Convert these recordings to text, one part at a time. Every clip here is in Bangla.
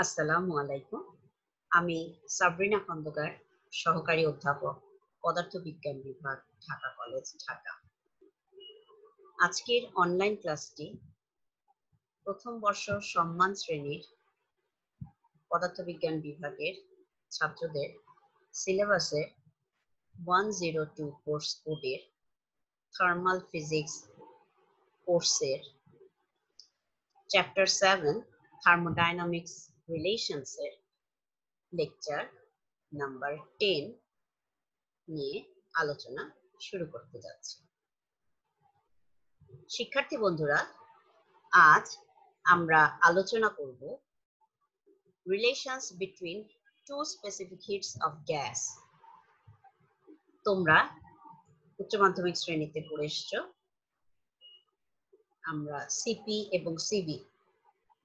আসসালামু আলাইকুম। আমি সাবরিনা খন্দকার, সহকারী অধ্যাপক, পদার্থবিজ্ঞান বিভাগ, ঢাকা কলেজ, ঢাকা। আজকের অনলাইন ক্লাসটি প্রথম বর্ষ সম্মান শ্রেণীর পদার্থবিজ্ঞান বিভাগের ছাত্রদের সিলেবাসে 102 কোর্স কোডের থার্মাল ফিজিক্স কোর্সের চ্যাপ্টার 7 থার্মোডাইনামিক্স রিলেশনসের লেকচার নাম্বার 10 নিয়ে আলোচনা শুরু করতে যাচ্ছি। শিক্ষার্থী বন্ধুরা, আজ আমরা আলোচনা করব relations between two specific heats of gas. তোমরা উচ্চ মাধ্যমিক শ্রেণীতে পড়ে এসছো। আমরা সিপি এবং সিবি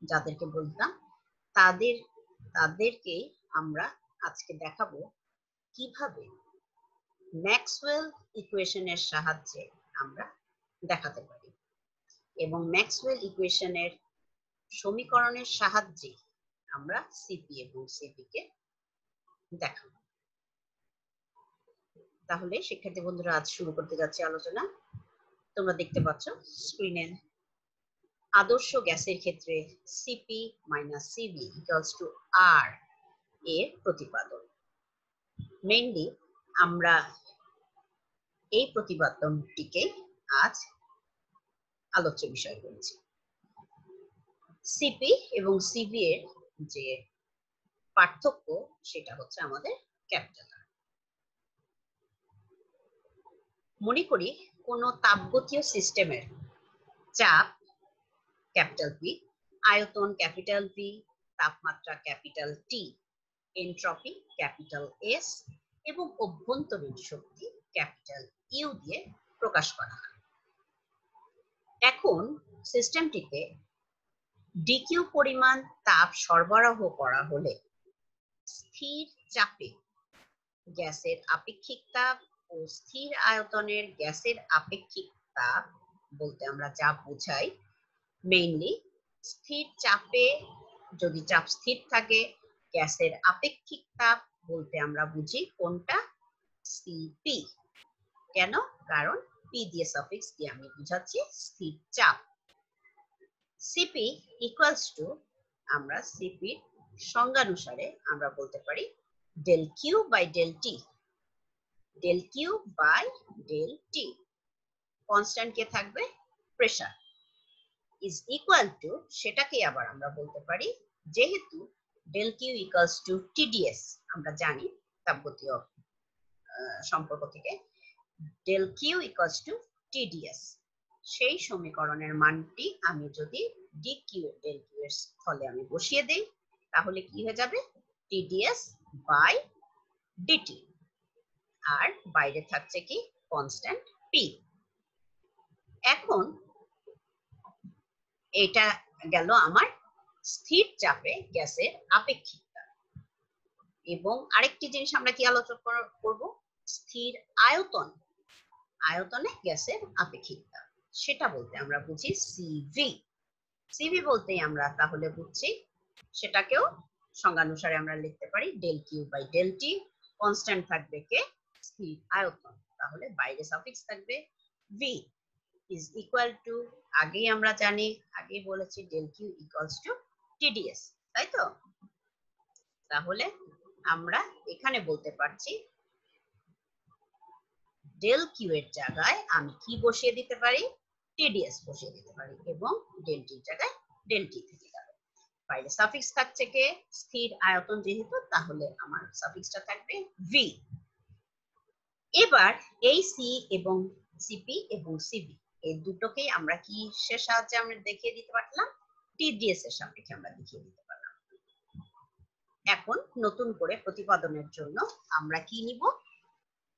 যাদেরকে বলতাম তাদেরকে আমরা আজকে দেখাবো কিভাবে ম্যাক্সওয়েল ইকুয়েশনের সাহায্যে আমরা দেখাতে পারি এবং ম্যাক্সওয়েল ইকুয়েশনের সমীকরণের সাহায্যে আমরা সিপি এবং সিবি কে দেখাবো। তাহলে শিক্ষার্থী বন্ধুরা, আজ শুরু করতে যাচ্ছি আলোচনা। তোমরা দেখতে পাচ্ছ স্ক্রিনে আদর্শ গ্যাসের ক্ষেত্রে C P minus CB equals to R এর প্রতিপাদন। মেইনলি আমরা এই প্রতিপাদনটিকে আজ আলোচ্য বিষয় করেছি। সিপি এবং সিবি এর যে পার্থক্য সেটা হচ্ছে আমাদের ক্যাপিটাল আর। মনে করি কোনো তাপগতীয় সিস্টেমের চাপ ক্যাপিটাল পি, আয়তন ক্যাপিটাল পি, তাপমাত্রা capital T, entropy capital S এবং অভ্যন্তরীণ শক্তি ক্যাপিটাল ইউ দিয়ে প্রকাশ করা হয়। এখন সিস্টেমটিতে ডিকিউ পরিমাণ তাপ সরবরাহ করা হলে স্থির চাপে গ্যাসের আপেক্ষিক তাপ ও স্থির আয়তনের গ্যাসের আপেক্ষিক তাপ বলতে আমরা যা বোঝাই, মেইনলি স্থির চাপে যদি চাপ স্থির থাকে, গ্যাসের আপেক্ষিক তাপ বলতে আমরা বুঝি কোনটা, সিপি। কেন? কারণ পি দিয়ে সাফিক্স দিয়ে আমি বুঝাচ্ছি স্থির চাপ। সিপি ইকুয়ালস টু, আমরা সিপির সংজ্ঞানুসারে আমরা বলতে পারি del Q by del T. Del Q by del T. Constant কে থাকবে? প্রেসার। ইজ ইকুয়াল টু, সেটাকে আবার আমরা বলতে পারি, যেহেতু del Q equals to TDS, আমরা জানি তাপগতীয় সম্পর্ক থেকে del Q equals to TDS, সেই সমীকরণের মানটি আমি যদি ডি কিউ ডেল কিউ এর স্থলে আমি বসিয়ে দেই, তাহলে কি হয়ে যাবে? TDS by DT. আর বাইরে থাকছে কি? Constant P. এখন এটা গেল আমার স্থির চাপে গ্যাসের আপেক্ষিক তাপ। এবং আরেকটি জিনিস আমরা কি আলোচনা করব? স্থির আয়তন, আয়তনে গ্যাসের আপেক্ষিক তাপ, সেটা বলতে আমরা বুঝি সিভি। সিভি বলতেই আমরা তাহলে বুঝছি, সেটাকেও সংজ্ঞানুসারে আমরা লিখতে পারি del Q by del T. Constant থাকবে কে? স্থির আয়তন। তাহলে বাইরে সাফিক্স থাকবে ভি ইজ ইকুয়াল টু, আগেই আমরা জানি, আগেই বলেছি del Q equals to TDS, তাই তো? তাহলে আমরা এখানে বলতে পারছি ডেল কিউ এর জায়গায় আমি কি বসিয়ে দিতে পারি? টিডিএস বসিয়ে দিতে পারি এবং ডেল টির জায়গায় ডেল টি থেকে যাবে। বাইরে সাফিক্স থাকছে কে? স্থির আয়তন যেহেতু, তাহলে আমার সাফিক্সটা থাকবে ভি। এবার এই সি এবং সিপি এবং সিবি এই দুটোকেই আমরা কি এর সাহায্যে আমরা দেখিয়ে দিতে পারলাম? টিডিএস এর সাপেক্ষে আমরা দেখিয়ে দিতে পারলাম। এখন নতুন করে প্রতিপাদনের জন্য আমরা কি নিব?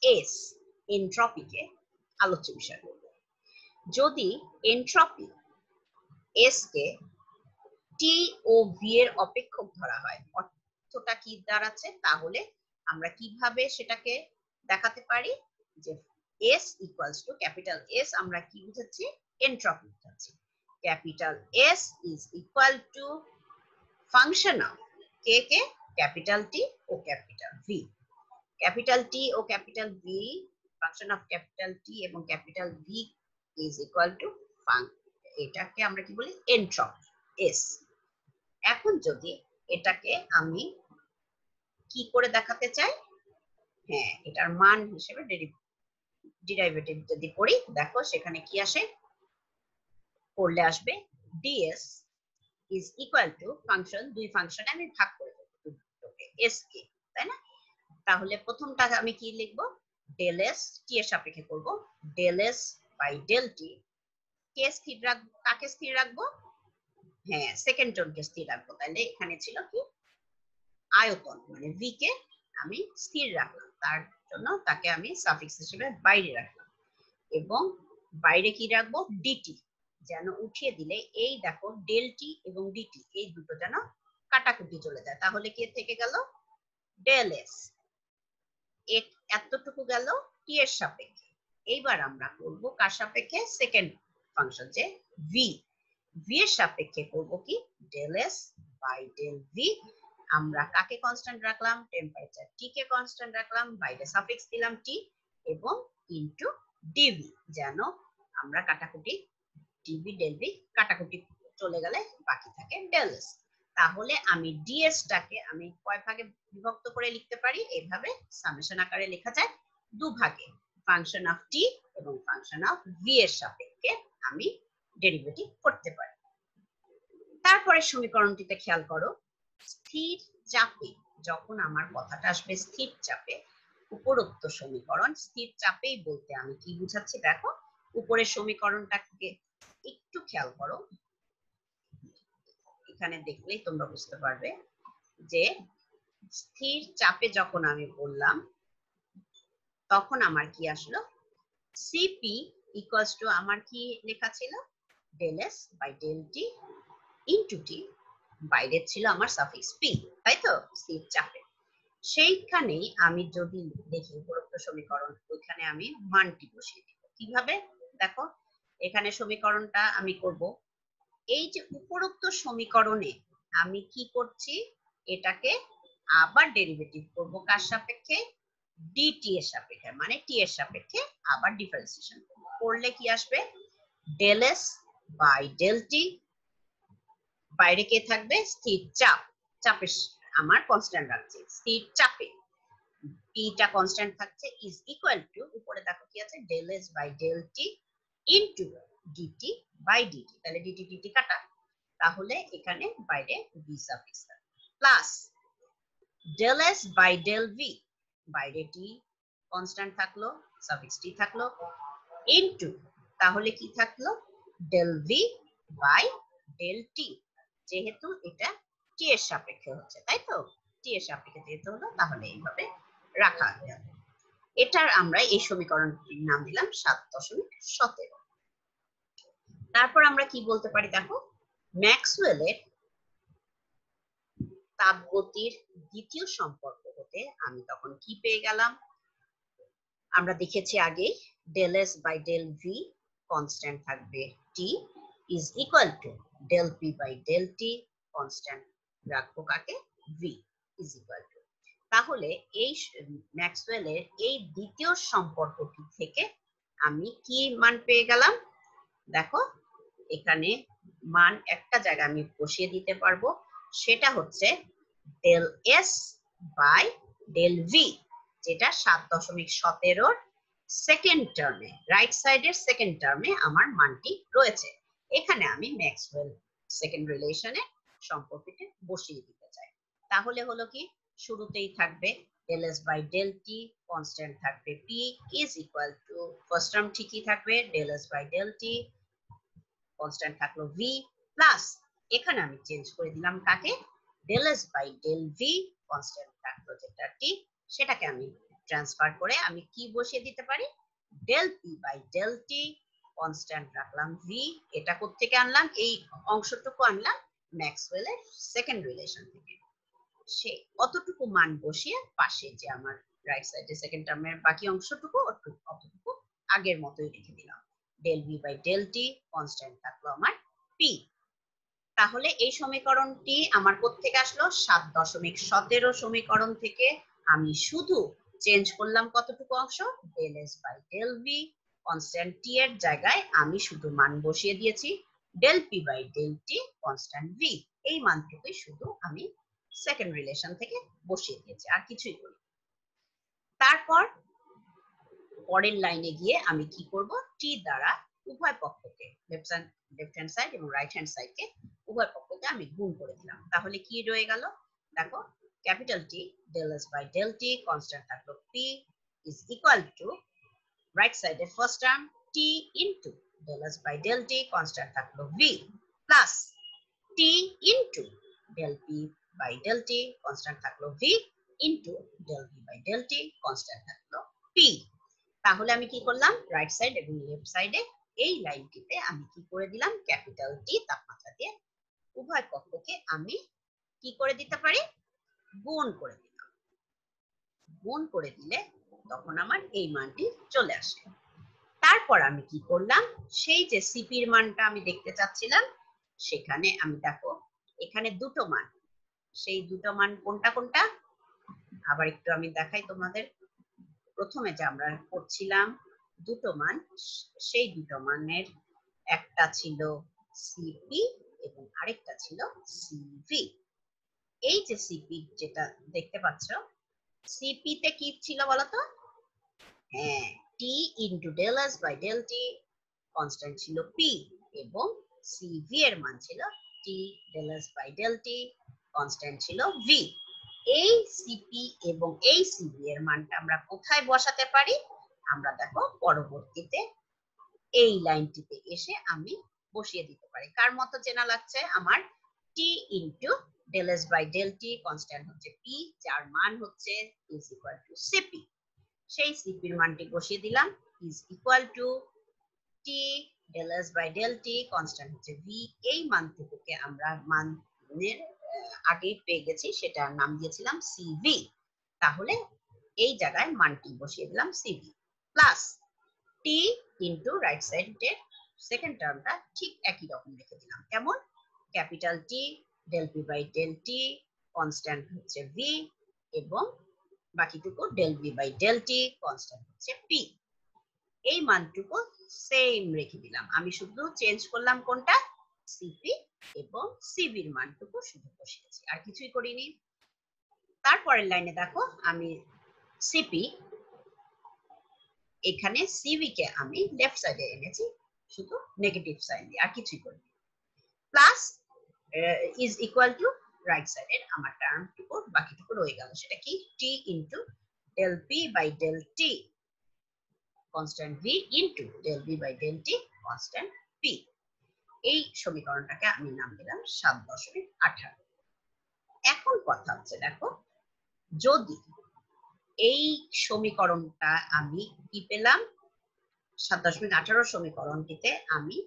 এস, এনট্রপিকে আলোচ্য বিষয় করব। যদি এনট্রপি এস কে টি ও ভি এর অপেক্ষক ধরা হয়, অর্থটা কি দাঁড়াচ্ছে? তাহলে আমরা কিভাবে সেটাকে দেখাতে পারি? যে S equals to capital S, আমরা কি বুঝাচ্ছি? এনট্রপি বুঝাচ্ছি। Capital S is equal to function of কে কে ক্যাপিটাল টি ও ক্যাপিটাল ভি। ক্যাপিটাল টি ও capital V, function of capital T এবং capital V is equal to এটাকে আমরা কি বলি এন্ট্রপি এস। এখন যদি এটাকে আমি কি করে দেখাতে চাই, হ্যাঁ এটার মান হিসেবে ডেরিভেটিভ যদি করি, দেখো সেখানে কি আসে, করলে আসবে ds is equal to function, দুই ফাংশনে আমি ভাগ করে দেবো এস কে, তাই না? তাহলে প্রথমটা আমি কি লিখবো, ডেল এস টি এর সাপেক্ষে করব, del S by del T. কে স্থির রাখবো, কাকে স্থির রাখবো, হ্যাঁ সেকেন্ড টার্মকে স্থির রাখবো। তাহলে এখানে ছিল কি আয়তন মানে ভি কে আমি স্থির রাখলাম, তার জন্য তাকে আমি সাফিক্স হিসেবে বাইরে রাখলাম, এবং বাইরে কি রাখবো ডিটি, যেন উঠিয়ে দিলে এই দেখো ডেল টি এবং ডিটি এই দুটো যেন কাটাকুটি চলে যায়, তাহলে কি থেকে গেল ডেল এস, এতটুকু গেল টি এর সাপেক্ষে। এইবার আমরা করব কার সাপেক্ষে, সেকেন্ড ফাংশন যে ভি, ভি এর সাপেক্ষে করব কি del S by del V. আমরা কাকে কনস্ট্যান্ট রাখলাম, টেম্পারেচার টি কে কনস্ট্যান্ট রাখলাম, বাইরে সাফিক্স দিলাম টি এবং ইনটু ডিভি, যেন আমরা কাটাকুটি ডিভি ডেল ভি কাটাকুটি চলে গেলে বাকি থাকে ডেল এস। তাহলে আমি ডিএস টাকে আমি কয় ভাগে বিভক্ত করে লিখতে পারি, এইভাবে সামেশন আকারে লেখা যায় দু ভাগে, ফাংশন অফ টি এবং ফাংশন অফ ভি এর সাপেক্ষে আমি ডেরিভেটিভ করতে পারি। তারপরে সমীকরণটিতে খেয়াল করো, স্থির চাপে, যখন আমার কথাটা আসবে স্থির চাপে, উপরোক্ত সমীকরণ স্থির চাপেই বলতে আমি কি বুঝাচ্ছি দেখো, উপরের সমীকরণটাকে একটু খেয়াল করো, এখানে দেখলেই তোমরা বুঝতে পারবে যে স্থির চাপে যখন আমি বললাম তখন আমার কি আসলো, সিপি ইকুয়ালস টু আমার কি লেখা ছিল del S by del T into T, বাইরে ছিল আমার সাফিক্স পি, তাই তো স্থির চাপে। সেইখানেই আমি যদি দেখি উপরোক্ত সমীকরণ, ওইখানে আমি মানটি বসিয়ে দিব। কিভাবে দেখো, এখানে সমীকরণটা আমি করব, এই যে উপরোক্ত সমীকরণে আমি কি করছি, এটাকে আবার ডেরিভেটিভ করব কার সাপেক্ষে, ডিটি এর সাপেক্ষে, মানে টি এর সাপেক্ষে আবার ডিফারেন্সিয়েশন করলে কি আসবে del S by del T, বাইরে কে থাকবে স্থির চাপ, চাপে আমার কনস্ট্যান্ট রাখছি, স্থির চাপে টিটা কনস্ট্যান্ট থাকছে, ইজ ইকুয়াল টু উপরে দেখো কি আছে del S by del T into DT by DT, তাহলে ডিটি ডিটি কাটা, তাহলে এখানে বাইরে V suffix plus del S by del V, বাইরে টি কনস্ট্যান্ট থাকলো, সাফিক্স টি থাকলো, ইনটু তাহলে কি থাকলো del V by del T, যেহেতু এটা টি এর সাপেক্ষে হচ্ছে তাই তো, টি এর সাপেক্ষে যেহেতু হলো তাহলে এইভাবে রাখা যাবে। এটার আমরা এই সমীকরণটির নাম দিলাম 7.17। তারপর আমরা কি বলতে পারি দেখো, ম্যাক্সওয়েলের তাপগতির দ্বিতীয় সম্পর্ক হতে আমি তখন কি পেয়ে গেলাম, আমরা দেখেছি আগে del S by del V constant থাকবে T is equal to del P by del T, constant রাখবো কাকে ভি ইজ ইকুয়াল টু, তাহলে এই ম্যাক্সওয়েলের এই দ্বিতীয় সম্পর্কটি থেকে আমি কি মান পেয়ে গেলাম, দেখো এখানে মান একটা জায়গায় আমি বসিয়ে দিতে পারবো, সেটা হচ্ছে del S by del V, যেটা 7.17 সেকেন্ড টার্মে রাইট সাইডের সেকেন্ড টার্মে আমার মানটি রয়েছে, এখানে আমি ম্যাক্সওয়েল সেকেন্ড রিলেশনে সম্পর্কটি বসিয়ে দিতে চাই। তাহলে হলো কি, শুরুতেই থাকবে del S by del T, constant থাকবে P is equal to, first term ঠিকই থাকবে del S by del T, constant থাকলো ভি, প্লাস এখানে আমি চেঞ্জ করে দিলাম কাকে del S by del V, constant থাকলো যেটা টি, সেটাকে আমি ট্রান্সফার করে আমি কি বসিয়ে দিতে পারি del P by del T, constant রাখলাম ভি, এটা কোত্থেকে আনলাম, এই অংশটুকু আনলাম ম্যাক্সওয়েলের সেকেন্ড রিলেশন থেকে, সে অতটুকু মান বসিয়ে পাশে যে আমার রাইট সাইডে সেকেন্ড টার্মের বাকি অংশটুকু অতটুকু আগের মতোই রেখে দিলাম, del V by del T, constant থাকলো আমার পি। তাহলে এই সমীকরণটি আমার কোত্থেকে আসলো 7.17 সমীকরণ থেকে। আমি শুধু চেঞ্জ করলাম কতটুকু অংশ, del S by del V, constant T এর জায়গায় আমি শুধু মান বসিয়ে দিয়েছি del P by del T constant V. এই মানটুকুই শুধু আমি সেকেন্ড রিলেশন থেকে বসিয়ে দিয়েছি, আর কিছুই করি। তারপর পরের লাইনে গিয়ে আমি কি করব, টি দ্বারা উভয় পক্ষকে লেফট হ্যান্ড সাইড এবং রাইট হ্যান্ড সাইডকে উভয় পক্ষকে আমি গুণ করে দিলাম। তাহলে কি রয়ে গেল, দেখো capital T del S by del T constant থাকলো P is equal to right সাইডের first term T into del S by del T constant থাকলো V plus T into del P by del T constant থাকলো V into del P by del T constant থাকলো পি। তাহলে আমি কি করলাম, রাইট সাইড এবং লেফট সাইডে এই লাইনটিতে আমি কি করে দিলাম, ক্যাপিটাল টি তাপমাত্রা দিয়ে উভয় পক্ষকে আমি কি করে দিতে পারি, গুণ করে দিলাম। গুণ করে দিলে তখন আমার এই মানটি চলে আসে। তারপর আমি কি করলাম, সেই যে সিপির মানটা আমি দেখতে চাচ্ছিলাম, সেখানে আমি দেখো এখানে দুটো মান, সেই দুটো মান কোনটা কোনটা আবার একটু আমি দেখাই তোমাদের। প্রথমে যে আমরা করছিলাম দুটো মান, সেই দুটো মানের একটা ছিল সিপি এবং আরেকটা ছিল সিভি। এই যে সিপি যেটা দেখতে পাচ্ছ, সিপি তে কি ছিল বলতো, হ্যাঁ T into del S by del T constant ছিল পি, এবং সিভি এর মান ছিল T del S by del T constant ছিল ভি। এই সিপি এবং এই সিভি এর মানটা আমরা কোথায় বসাতে পারি, আমরা দেখো পরবর্তীতে এই লাইনটিতে এসে আমি বসিয়ে দিতে পারি। কার মতো চেনা লাগছে আমার, T into del S by del T constant হচ্ছে পি, যার মান হচ্ছে ইজ ইকুয়াল টু সিপি। সেই সিপির মানটি বসিয়ে দিলাম is equal to T del S by del T constant হচ্ছে ভি। এই মানটুকুকে আমরা মানের আগেই পেয়ে গেছি, সেটার নাম দিয়েছিলাম সিভি। তাহলে এই জায়গায় মানটি বসিয়ে দিলাম CV plus T into right সাইডের সেকেন্ড টার্মটা ঠিক একই রকম রেখে দিলাম। কেমন, capital T del P by del T constant হচ্ছে ভি এবং বাকিটুকু del V by del T constant হচ্ছে পি। এই মানটুকু সেম রেখে দিলাম, আমি শুধু চেঞ্জ করলাম কোনটা, সিপি এবং সিভির মানটুকু শুধু বসিয়েছি, আর কিছুই করিনি। তারপরের লাইনে দেখো আমি সিপি, এখানে সিভি কে আমি লেফট সাইডে এনেছি শুধু নেগেটিভ সাইন দিয়ে, আর কিছুই করিনি। Plus is equal to right সাইডের আমার টার্মটুকু বাকিটুকু রয়ে গেল, সেটা কি T into del P by del T constant V into del V by del T constant P. এই সমীকরণটাকে আমি নাম দিলাম 7.18। এখন কথা হচ্ছে দেখো, যদি এই সমীকরণটা আমি কি পেলাম, 7.18 সমীকরণটিতে আমি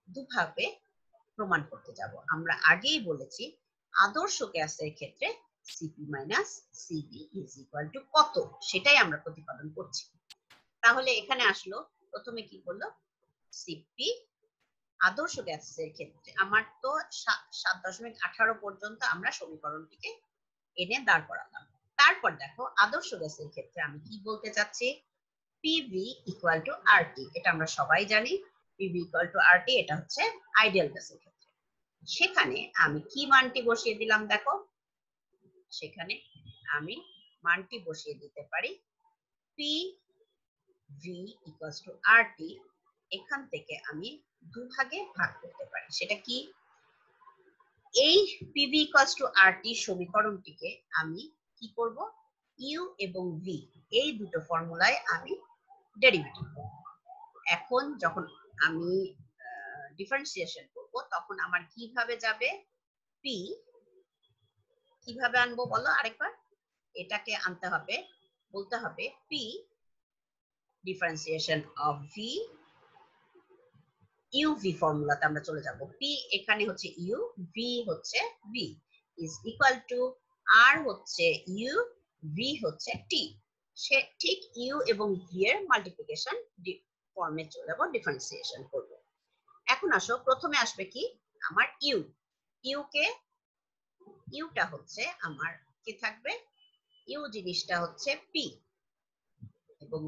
দুভাবে প্রমাণ করতে যাব। আমরা আগেই বলেছি আদর্শ গ্যাসের ক্ষেত্রে C P minus CV is equal two কত, সেটাই আমরা প্রতিপাদন করছি। তাহলে এখানে আসলো, প্রথমে কি বললো, সিপি আদর্শ গ্যাসের ক্ষেত্রে আমার তো 7.18 পর্যন্ত আমরা সমীকরণটিকে এনে দাঁড় করালাম। তারপর দেখো আদর্শ গ্যাসের ক্ষেত্রে আমি কি বলতে চাচ্ছি, পিভি ইকুয়াল টু আরটি, এটা আমরা সবাই জানি। পিভি ইকুয়াল টু আরটি, এটা হচ্ছে আইডিয়াল গ্যাসের ক্ষেত্রে। সেখানে আমি কি মানটি বসিয়ে দিলাম, দেখো সেখানে আমি মানটি বসিয়ে দিতে পারি P V equal to RT. এখান থেকে আমি দুভাগে ভাগ করতে পারি, সেটা কি, এই পিভি ইকুয়াল টু আরটি সমীকরণটিকে আমি কি করব, ইউ এবং ভি এই দুটো ফর্মুলায় আমি ডেরিভেটিভ করব। এখন যখন আমি ডিফারেন্সিয়েশন করব তখন আমার কিভাবে যাবে, পি কিভাবে আনবো বলো আরেকবার, এটাকে আনতে হবে, বলতে হবে P differentiation of V, U V ফর্মুলাতে আমরা চলে যাব। পি এখানে হচ্ছে ইউ, ভি হচ্ছে V is equal to R হচ্ছে ইউ, ভি হচ্ছে টি। সে ঠিক ইউ এবং ভি এর মাল্টিপ্লিকেশন ফর্মে চলে যাব, ডিফারেন্সিয়েশন করব। এখন আসো প্রথমে আসবে কি আমার ইউ, ইউটা হচ্ছে আমার কি থাকবে, ইউ জিনিসটা হচ্ছে পি, এবং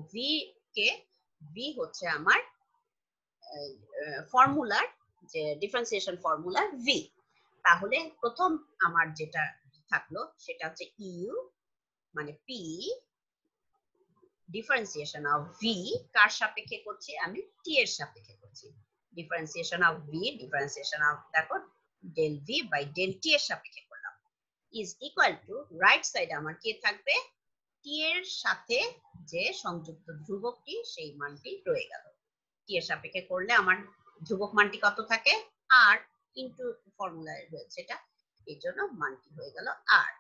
ভি হচ্ছে আমার ফর্মুলার, যে ডিফারেন্সিয়েশন ফর্মুলার ভি। তাহলে প্রথম আমার যেটা থাকলো সেটা হচ্ছে ইউ মানে পি ডিফারেন্সিয়েশন অফ ভি, কার সাপেক্ষে করছি, আমি টি এর সাপেক্ষে করছি। Differentiation of V, differentiation of দেখো del V by del T এর সাপেক্ষে করলাম, ইজ ইকুয়াল টু রাইট সাইডে আমার কি থাকবে, টি এর সাথে যে সংযুক্ত ধ্রুবকটি সেই মানটি রয়ে গেল। টি এর সাপেক্ষে করলে আমার ধ্রুবক মানটি কত থাকে, আর ইনটু ফর্মুলায় রয়েছে এটা, এর জন্য মানটি হয়ে গেল আর।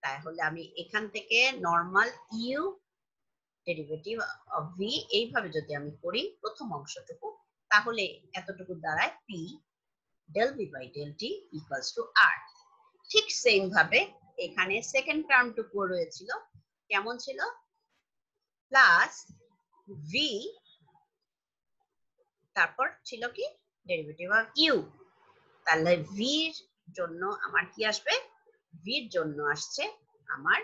তাহলে আমি এখান থেকে normal U derivative of V এইভাবে যদি আমি করি প্রথম অংশটুকু, তাহলে এতটুকু দাঁড়ায় P del V by del T equals to R. ঠিক সেম ভাবে এখানে সেকেন্ড টার্মটুকু রয়েছিল, কেমন ছিল, প্লাস ভি, তারপর ছিল কি ডেরিভেটিভ অফ ইউ। তাহলে ভির জন্য আমার কি আসবে, ভির জন্য আসছে আমার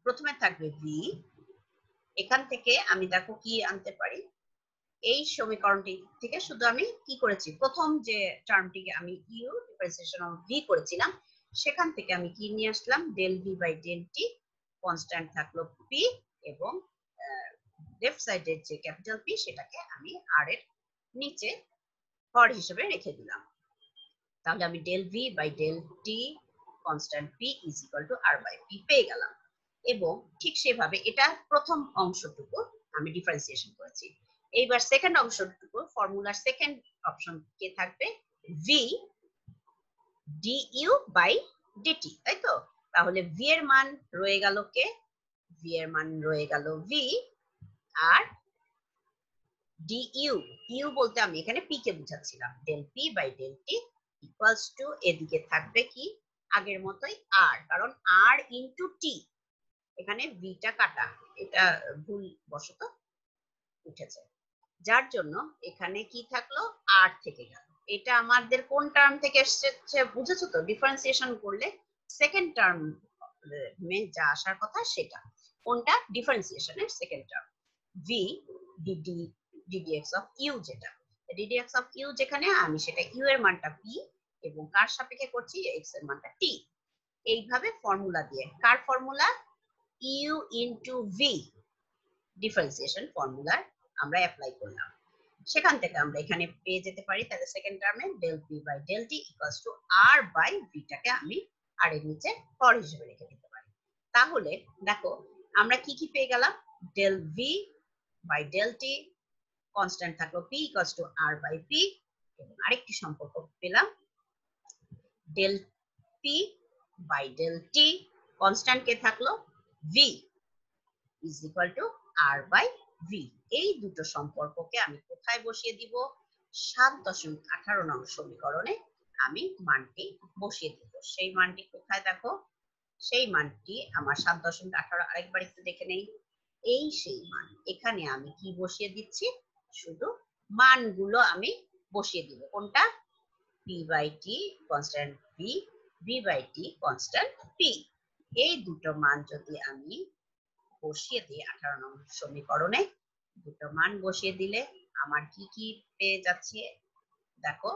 প্রথমে থাকবে ভি, এখান থেকে আমি দেখো কি আনতে পারি, এই সমীকরণটি থেকে শুধু আমি কি করেছি, প্রথম যে টার্মটিকে আমি ইউ ডিফারেন্সিয়েশন অফ ভি করেছিলাম, সেখান থেকে আমি কি নিয়ে আসলাম, del V by del T, constant থাকলো পি, এবং লেফট সাইডের যে ক্যাপিটাল পি সেটাকে আমি আর এর নিচে হর হিসেবে রেখে দিলাম। তাহলে আমি del V by del T constant P is equal to R by P পেয়ে গেলাম। এবং ঠিক সেভাবে এটা প্রথম অংশটুকু আমি ডিফারেন্সিয়েশন করেছি। এইবার সেকেন্ড অংশটুকু ফর্মুলার সেকেন্ড অপশন কে থাকবে ভি ডিইউ বাই ডিটি, তাই তো। তাহলে ভি এর মান রয়ে গেল কে, ভি এর মান রয়ে গেল ভি, আর ডিইউ, ইউ বলতে আমি এখানে পি কে বুঝাচ্ছিলাম, del P by del T equals to এদিকে থাকবে কি আগের মতোই আর, কারণ আর ইনটু টি, এখানে ভিটা কাটা, এটা ভুল বশত উঠেছে, যার জন্য এখানে কি থাকলো আর থেকে গেল। এটা আমাদের কোন টার্ম থেকে এসেছে বুঝেছো তো, ডিফারেন্সিয়েশন করলে সেকেন্ড টার্ম মে যা আসার কথা সেটা, কোনটা, ডিফারেন্সিয়েশনের second term V D D D D X of U, যেটা ডিডিএক্স অফ ইউ যেখানে আমি সেটা ইউ এর মানটা পি এবং কার সাপেক্ষে করছি এক্স এর মানটা টি। এইভাবে ফর্মুলা দিয়ে, কার formula, U into V differentiation ফর্মুলার আমরা অ্যাপ্লাই করলাম, সেখান থেকে আমরা এখানে পেয়ে যেতে পারি, তাহলে সেকেন্ড টার্মে del P by del T equals to R by ভিটাকে আমি আর এর নিচে হর হিসেবে রেখে দিতে পারি। তাহলে দেখো আমরা কি কি পেয়ে গেলাম, del V by del T constant থাকলো P equals to R by P, এবং আরেকটি সম্পর্ক পেলাম del P by del T constant কে থাকলো V is equal to R by V. এই দুটো সম্পর্ককে আমি কোথায় বসিয়ে দিব, 7.18 নং সমীকরণে আমি মানটি বসিয়ে দিব। সেই মানটি কোথায় দেখো, সেই মানটি আমার 7.18, আরেকবার একটু দেখে নেই, এই সেই মান, এখানে আমি কি বসিয়ে দিচ্ছি, শুধু মানগুলো আমি বসিয়ে দিব, কোনটা, P by T constant V, V by T constant P, এই দুটো মান যদি আমি বসিয়ে দিই 18 নং সমীকরণে, দুটো মান বসিয়ে দিলে আমার কি কি পেয়ে যাচ্ছে দেখো,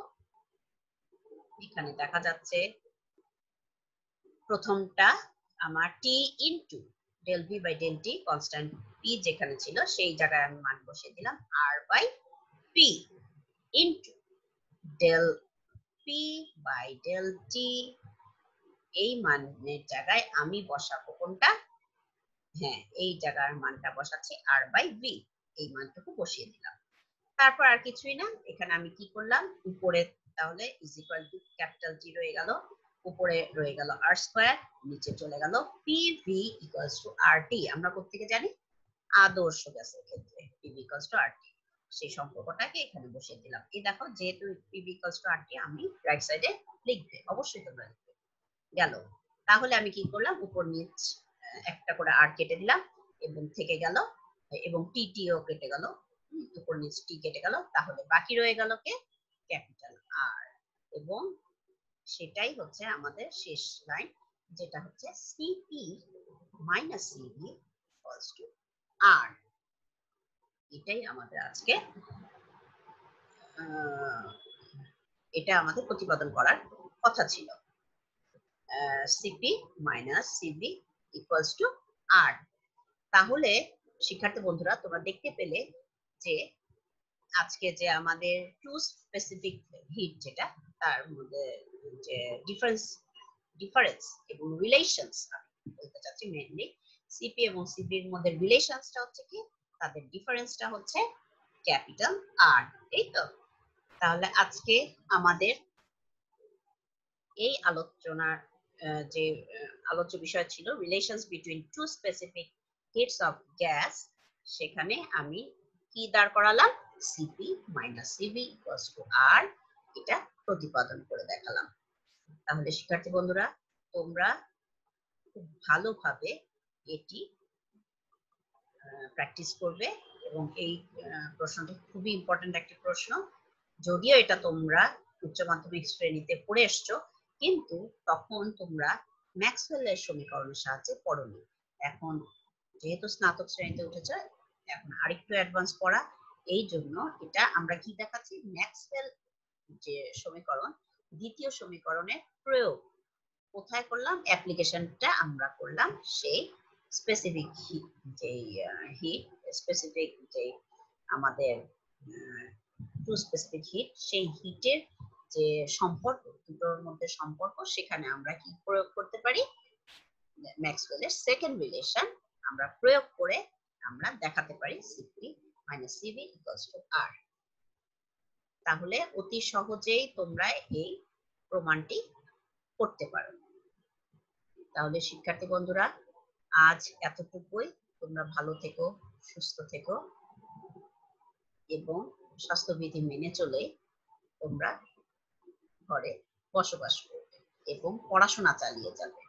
এখানে দেখা যাচ্ছে প্রথমটা আমার T into del V by del T constant P যেখানে ছিল সেই জায়গায় আমি মান বসিয়ে দিলাম R by P into del P by del T, এই মানের জায়গায় আমি বসাবো কোনটা, হ্যাঁ এই জায়গার মানটা বসাচ্ছি আর বাই ভি, এই মানটুকু বসিয়ে দিলাম। তারপর আর কিছুই না, এখানে আমি কি করলাম, উপরে তাহলে is equal two capital T রয়ে গেল, উপরে রয়ে গেল আর স্কয়ার, নিচে চলে গেল পি ভি ইকুয়ালস টু আর টি, আমরা কোত্থেকে জানি, আদর্শ গ্যাসের ক্ষেত্রে পিভি ইকুয়ালস টু আর টি, সেই সম্পর্কটাকে এখানে বসিয়ে দিলাম। এই দেখো যেহেতু পিভি ইকুয়ালস টু আর টি আমি রাইট সাইডে লিখবে, অবশ্যই তোমরা লিখবে গেল। তাহলে আমি কি করলাম, উপর নিচ একটা করে আর কেটে দিলাম এবং থেকে গেল, এবং টিটিও কেটে গেল, উপর নিচ টি কেটে গেল, তাহলে বাকি রয়ে গেল কে, ক্যাপিটাল এবং সেটাই হচ্ছে আমাদের শেষ লাইন, যেটা হচ্ছে CP minus CB equals to R. এটাই আমাদের আজকে এটা আমাদের প্রতিপাদন করার কথা ছিল। CP minus CB equals to R. তাহলে শিক্ষার্থী বন্ধুরা, তোমরা দেখতে পেলে যে আজকে যে আমাদের টু স্পেসিফিক হিট, যেটা তার মধ্যে যে ডিফারেন্স এবং রিলেশনস বলতে চাচ্ছি, মেইনলি সিপি এবং সিবির মধ্যে রিলেশনসটা হচ্ছে কি, তাদের ডিফারেন্সটা হচ্ছে ক্যাপিটাল আর, এই তো। তাহলে আজকে আমাদের এই আলোচনার যে আলোচ্য বিষয় ছিল relations between two specific heats of gas, সেখানে আমি কি দাঁড় করালাম, CP minus CB equals to R, এটা প্রতিপাদন করে দেখালাম। তাহলে শিক্ষার্থী বন্ধুরা, তোমরা খুব ভালোভাবে এটি প্র্যাকটিস করবে এবং এই প্রশ্নটি খুবই ইম্পর্টেন্ট একটি প্রশ্ন। যদিও এটা তোমরা উচ্চ মাধ্যমিক শ্রেণীতে পড়ে এসছো, কিন্তু তখন তোমরা ম্যাক্সওয়েলের সমীকরণের সাহায্যে পড়োনি। এখন যেহেতু স্নাতক শ্রেণীতে উঠেছে, এখন আরেকটু অ্যাডভান্স পড়া, এই জন্য এটা আমরা কি দেখাচ্ছি, ম্যাক্সওয়েল যে সমীকরণ, দ্বিতীয় সমীকরণের প্রয়োগ কোথায় করলাম, অ্যাপ্লিকেশনটা আমরা করলাম সেই স্পেসিফিক হিট, স্পেসিফিক যে আমাদের টু স্পেসিফিক হিট, সেই হিটের যে সম্পর্ক, দুটোর মধ্যে সম্পর্ক, সেখানে আমরা কি প্রয়োগ করতে পারি, ম্যাক্সওয়েলের সেকেন্ড রিলেশন আমরা প্রয়োগ করে আমরা দেখাতে পারি CP minus CB equals to R. তাহলে অতি সহজেই তোমরা এই প্রমাণটি করতে পারো। তাহলে শিক্ষার্থী বন্ধুরা, আজ এতটুকুই। তোমরা ভালো থেকো, সুস্থ থেকো এবং স্বাস্থ্যবিধি মেনে চলে তোমরা ঘরে বসবাস করবে এবং পড়াশোনা চালিয়ে যাবে।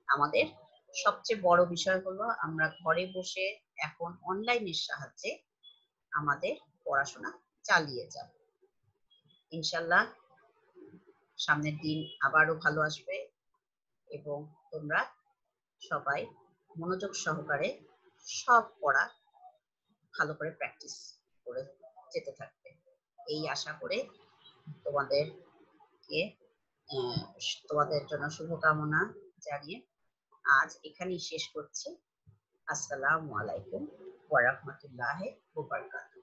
আমাদের সবচেয়ে বড় বিষয় হলো আমরা ঘরে বসে এখন অনলাইনের সাহায্যে আমাদের পড়াশোনা চালিয়ে যাব। ইনশাল্লাহ সামনের দিন আবারও ভালো আসবে এবং তোমরা সবাই মনোযোগ সহকারে সব পড়া ভালো করে প্র্যাকটিস করে যেতে থাকবে, এই আশা করে তোমাদেরকে তোমাদের জন্য শুভকামনা জানিয়ে আজ এখানেই শেষ করছি। আসসালামু আলাইকুম ওয়া রাহমাতুল্লাহি ওয়া বারাকাতুহু।